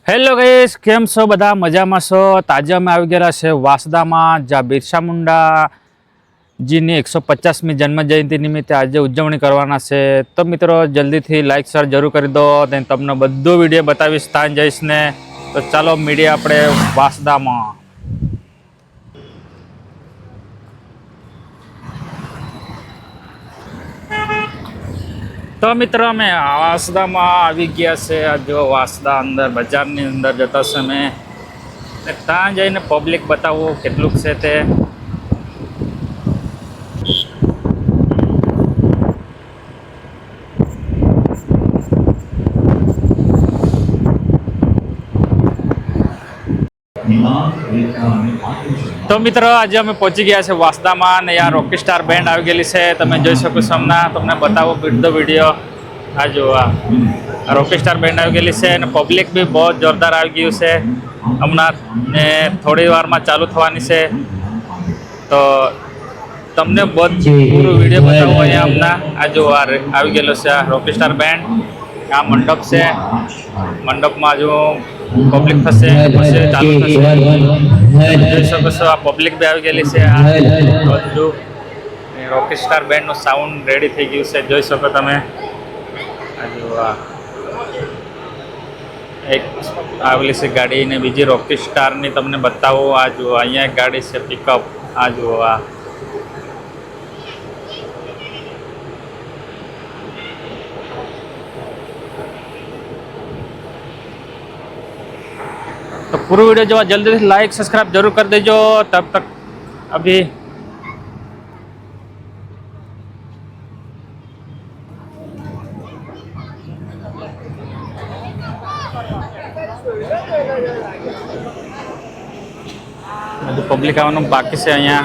Hello guys, કેમ છો બધા? મજામાં છો? આજે અમે આવી ગયેલા છે વાંસદામાં, જ્યાં બિરસા મુંડાજીની 150મી જન્મજયંતિ નિમિત્તે આજે ઉજવણી કરવાના છે. તો મિત્રો જલ્દીથી લાઈક શેર જરૂર કરી દો, તમને બધો વિડીયો બતાવીશ ત્યાં જઈશ ને. તો ચાલો મીડિયા આપણે વાંસદામાં. તો મિત્રો અમે વાંસદામાં આવી ગયા છે. આ જો વાંસદા અંદર બજારની અંદર જતા સમય ત્યાં જઈને પબ્લિક બતાવવું કેટલુંક છે તે. તો મિત્રો આજે અમે પહોંચી ગયા છે વાંસદામાં ને યાર રોકી સ્ટાર બેન્ડ આવી ગયેલી છે. તમે જોઈ શકો છો. હમણાં તમને બતાવો બધો વિડીયો. આ જો આ રોકી સ્ટાર બેન્ડ આવી ગયેલી છે અને પબ્લિક બી બહુ જોરદાર આવી ગયું છે હમણાં ને થોડી વારમાં ચાલુ થવાની છે. તો તમને પૂરો વિડીયો બતાવો અહીંયા હમણાં. આ જો આવી ગયેલો છે આ રોકી સ્ટાર બેન્ડ. આ મંડપ છે, મંડપમાં જો પબ્લિક થશે પછી ચાલુ થશે. જોઈ શકો છો આ પબ્લિક બી આવી ગયેલી છે. આ બધું રોકી સ્ટાર બેન્ડનું સાઉન્ડ રેડી થઈ ગયું છે, જોઈ શકો તમે. આ જો એક આવેલી છે ગાડી ને બીજી રોકી સ્ટારની તમને બતાવો. આ જો અહીંયા એક ગાડી છે પિકઅપ. આ જો આ तो पूरा वीडियो जो जल्दी से लाइक सब्सक्राइब जरूर कर दीजिए. तब तक अभी पब्लिक आवानू बाकी से अहियाँ